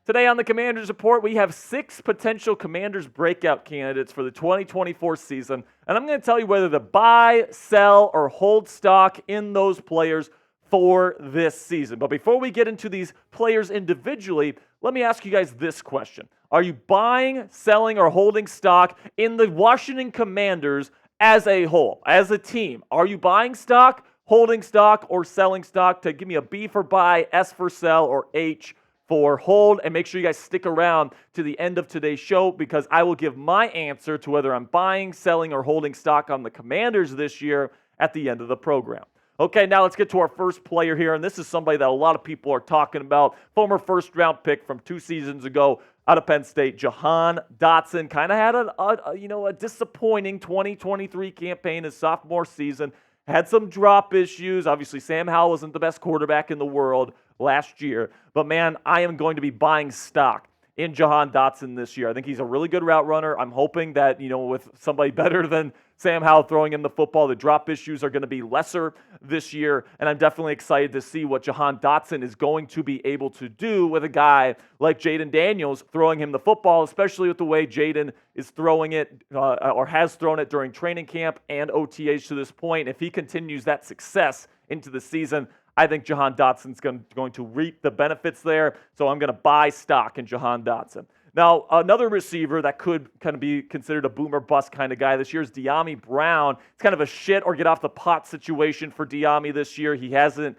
Today on the Commanders Report, we have 6 potential Commanders breakout candidates for the 2024 season, and I'm going to tell you whether to buy, sell, or hold stock in those players for this season. But before we get into these players individually, let me ask you guys this question. Are you buying, selling, or holding stock in the Washington Commanders as a whole, as a team? Are you buying stock, holding stock, or selling stock? To give me a B for buy, S for sell, or H for hold, and make sure you guys stick around to the end of today's show because I will give my answer to whether I'm buying, selling, or holding stock on the Commanders this year at the end of the program. Okay, now let's get to our first player here, and this is somebody that a lot of people are talking about. Former first-round pick from 2 seasons ago out of Penn State, Jahan Dotson. Kind of had a disappointing 2023 campaign his sophomore season. Had some drop issues. Obviously, Sam Howell wasn't the best quarterback in the world last year. But, man, I am going to be buying stock in Jahan Dotson this year. I think he's a really good route runner. I'm hoping that, with somebody better than Sam Howell throwing him the football, the drop issues are going to be lesser this year. And I'm definitely excited to see what Jahan Dotson is going to be able to do with a guy like Jaden Daniels throwing him the football, especially with the way Jaden is throwing it or has thrown it during training camp and OTAs to this point. If he continues that success into the season, I think Jahan Dotson's going to reap the benefits there, so I'm going to buy stock in Jahan Dotson. Now, another receiver that could kind of be considered a boomer bust kind of guy this year is Dyami Brown. It's kind of a shit or get off the pot situation for Dyami this year. He hasn't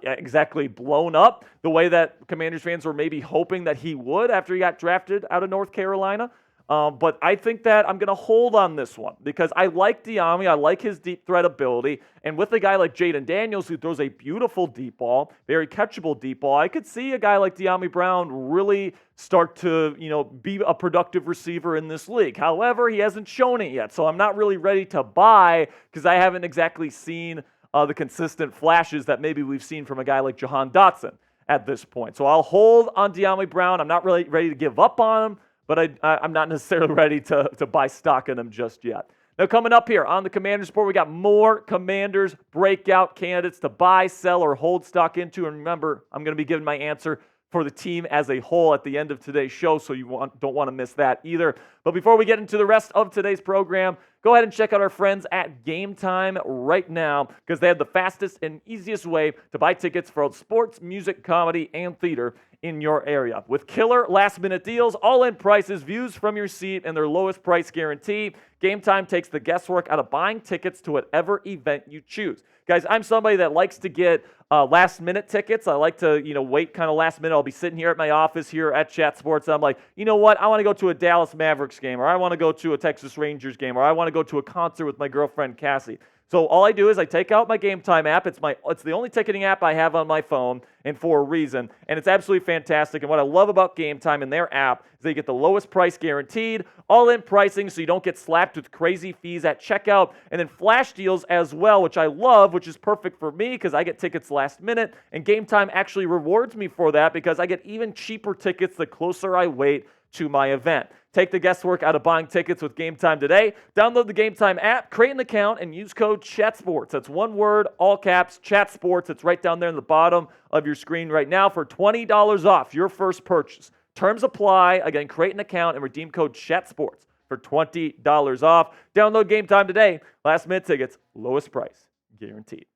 exactly blown up the way that Commanders fans were maybe hoping that he would after he got drafted out of North Carolina. But I think that I'm going to hold on this one because I like Dyami. I like his deep threat ability. And with a guy like Jaden Daniels who throws a beautiful deep ball, very catchable deep ball, I could see a guy like Dyami Brown really start to, be a productive receiver in this league. However, he hasn't shown it yet. So I'm not really ready to buy because I haven't exactly seen the consistent flashes that maybe we've seen from a guy like Jahan Dotson at this point. So I'll hold on Dyami Brown. I'm not really ready to give up on him, but I'm not necessarily ready to buy stock in him just yet. Now, coming up here on the Commanders Report, we got more Commanders breakout candidates to buy, sell, or hold stock into. And remember, I'm going to be giving my answer for the team as a whole at the end of today's show, so you don't want to miss that either. But before we get into the rest of today's program, go ahead and check out our friends at Game Time right now because they have the fastest and easiest way to buy tickets for all sports, music, comedy, and theater in your area. With killer last-minute deals, all-in prices, views from your seat, and their lowest price guarantee, Game Time takes the guesswork out of buying tickets to whatever event you choose. Guys, I'm somebody that likes to get last-minute tickets. I like to, wait kind of last minute. I'll be sitting here at my office here at Chat Sports. And I'm like, you know what? I want to go to a Dallas Mavericks game, or I want to go to a Texas Rangers game, or I want to go to a concert with my girlfriend, Cassie. So all I do is I take out my Game Time app. It's the only ticketing app I have on my phone, and for a reason. And it's absolutely fantastic. And what I love about Game Time and their app is they get the lowest price guaranteed, all-in pricing so you don't get slapped with crazy fees at checkout, and then flash deals as well, which I love, which is perfect for me because I get tickets last minute. And Game Time actually rewards me for that because I get even cheaper tickets the closer I wait to my event. Take the guesswork out of buying tickets with Game Time today. Download the Game Time app, create an account, and use code CHATSPORTS. That's one word, all caps, CHATSPORTS. It's right down there in the bottom of your screen right now for $20 off your first purchase. Terms apply. Again, create an account and redeem code CHATSPORTS for $20 off. Download Game Time today. Last minute tickets, lowest price, guaranteed.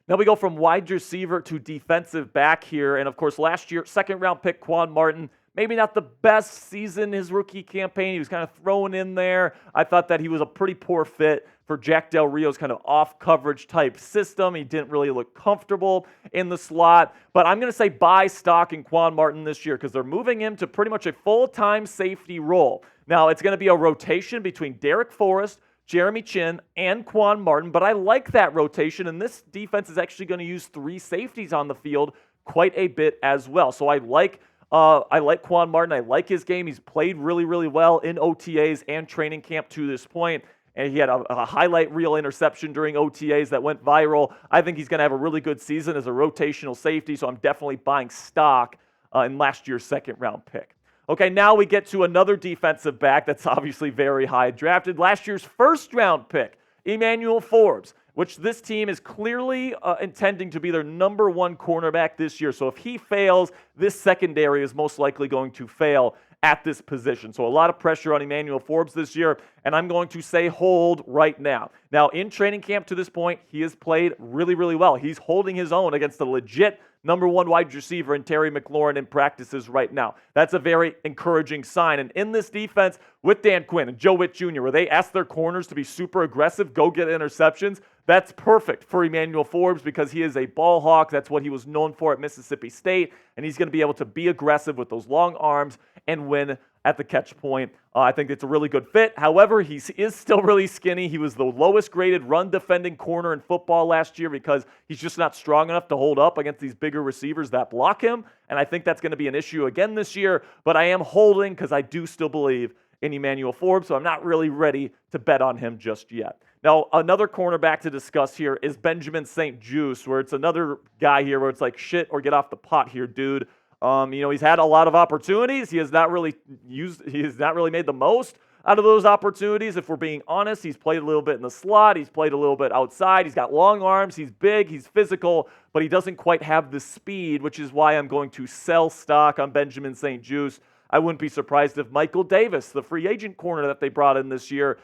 Now we go from wide receiver to defensive back here. And of course, last year, second-round pick Quan Martin. Maybe not the best season his rookie campaign. He was kind of thrown in there. I thought that he was a pretty poor fit for Jack Del Rio's kind of off-coverage type system. He didn't really look comfortable in the slot. But I'm going to say buy stock in Quan Martin this year because they're moving him to pretty much a full-time safety role. Now, it's going to be a rotation between Derek Forrest, Jeremy Chin, and Quan Martin. But I like that rotation, and this defense is actually going to use 3 safeties on the field quite a bit as well. So I like Quan Martin. I like his game. He's played really, really well in OTAs and training camp to this point. And he had a highlight reel interception during OTAs that went viral. I think he's going to have a really good season as a rotational safety, so I'm definitely buying stock in last year's second-round pick. Okay, now we get to another defensive back that's obviously very high drafted. Last year's first-round pick Emmanuel Forbes, which this team is clearly intending to be their number one cornerback this year. So if he fails, this secondary is most likely going to fail at this position. So a lot of pressure on Emmanuel Forbes this year, and I'm going to say hold right now. Now, in training camp to this point, he has played really, really well. He's holding his own against the legit number one wide receiver in Terry McLaurin in practices right now. That's a very encouraging sign. And in this defense with Dan Quinn and Joe Witt Jr., where they ask their corners to be super aggressive, go get interceptions, that's perfect for Emmanuel Forbes because he is a ball hawk. That's what he was known for at Mississippi State, and he's going to be able to be aggressive with those long arms and win at the catch point. I think it's a really good fit. However, he is still really skinny. He was the lowest graded run defending corner in football last year because he's just not strong enough to hold up against these bigger receivers that block him, and I think that's going to be an issue again this year, but I am holding because I do still believe in Emmanuel Forbes, so I'm not really ready to bet on him just yet. Now, another cornerback to discuss here is Benjamin St. Juste, where it's another guy here where it's like, shit, or get off the pot here, dude. He's had a lot of opportunities. He has not really made the most out of those opportunities. If we're being honest, he's played a little bit in the slot. He's played a little bit outside. He's got long arms. He's big. He's physical, but he doesn't quite have the speed, which is why I'm going to sell stock on Benjamin St. Juste. I wouldn't be surprised if Michael Davis, the free agent corner that they brought in this year,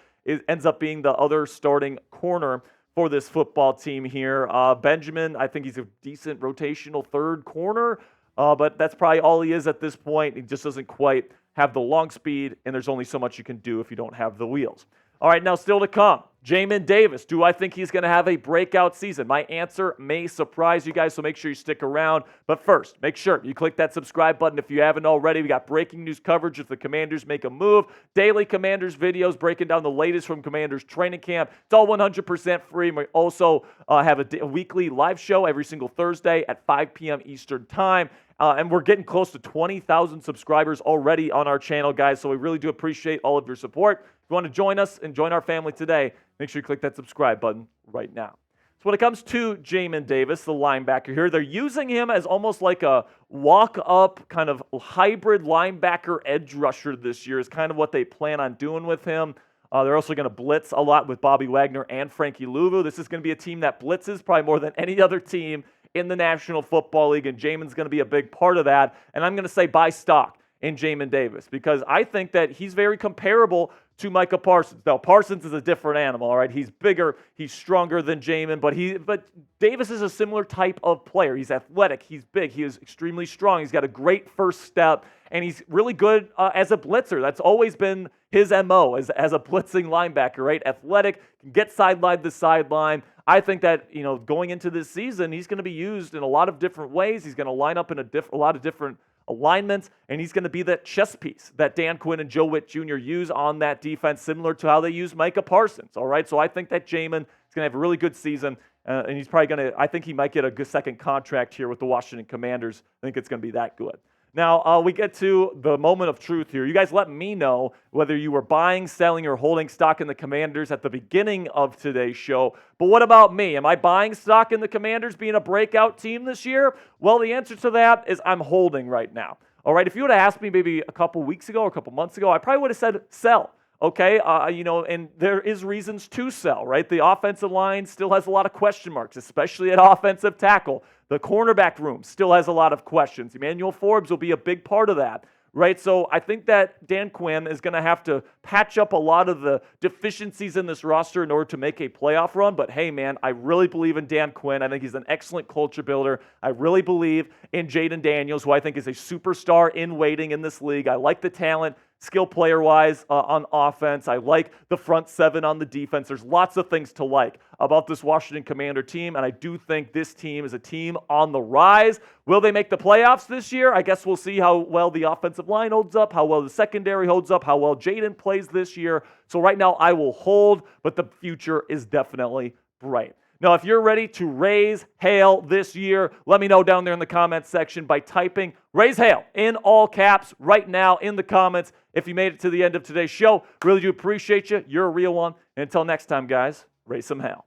ends up being the other starting corner for this football team here. Benjamin, I think he's a decent rotational third corner, but that's probably all he is at this point. He just doesn't quite have the long speed, and there's only so much you can do if you don't have the wheels. All right, now still to come, Jamin Davis. Do I think he's going to have a breakout season? My answer may surprise you guys, so make sure you stick around. But first, make sure you click that subscribe button if you haven't already. We got breaking news coverage if the Commanders make a move, daily Commanders videos breaking down the latest from Commanders training camp. It's all 100% free. We also have a weekly live show every single Thursday at 5 p.m. Eastern Time. And we're getting close to 20,000 subscribers already on our channel, guys, so we really do appreciate all of your support. If you want to join us and join our family today, make sure you click that subscribe button right now. So when it comes to Jamin Davis, the linebacker here, they're using him as almost like a walk-up kind of hybrid linebacker edge rusher this year is kind of what they plan on doing with him. They're also going to blitz a lot with Bobby Wagner and Frankie Louvu. This is going to be a team that blitzes probably more than any other team in the National Football League, and Jamin's going to be a big part of that. And I'm going to say buy stock in Jamin Davis because I think that he's very comparable to Micah Parsons. Now, Parsons is a different animal, all right? He's bigger, he's stronger than Jamin, but Davis is a similar type of player. He's athletic, he's big, he is extremely strong, he's got a great first step, and he's really good as a blitzer. That's always been his MO as a blitzing linebacker, right? Athletic, can get sideline to sideline. I think that, going into this season, he's going to be used in a lot of different ways. He's going to line up in a lot of different alignments, and he's going to be that chess piece that Dan Quinn and Joe Witt Jr. use on that defense, similar to how they use Micah Parsons, all right? So I think that Jamin is going to have a really good season, and he's probably going to, I think he might get a good second contract here with the Washington Commanders. I think it's going to be that good. Now, we get to the moment of truth here. You guys let me know whether you were buying, selling, or holding stock in the Commanders at the beginning of today's show. But what about me? Am I buying stock in the Commanders being a breakout team this year? Well, the answer to that is I'm holding right now. All right, if you would have asked me maybe a couple weeks ago or a couple months ago, I probably would have said sell. Okay, and there is reasons to sell, right? The offensive line still has a lot of question marks, especially at offensive tackle. The cornerback room still has a lot of questions. Emmanuel Forbes will be a big part of that, right? So I think that Dan Quinn is going to have to patch up a lot of the deficiencies in this roster in order to make a playoff run. But hey, man, I really believe in Dan Quinn. I think he's an excellent culture builder. I really believe in Jayden Daniels, who I think is a superstar in waiting in this league. I like the talent. Skill player-wise on offense. I like the front seven on the defense. There's lots of things to like about this Washington Commander team, and I do think this team is a team on the rise. Will they make the playoffs this year? I guess we'll see how well the offensive line holds up, how well the secondary holds up, how well Jayden plays this year. So right now I will hold, but the future is definitely bright. Now, if you're ready to raise hail this year, let me know down there in the comments section by typing raise hail in all caps right now in the comments. If you made it to the end of today's show, really do appreciate you. You're a real one. And until next time, guys, raise some hail.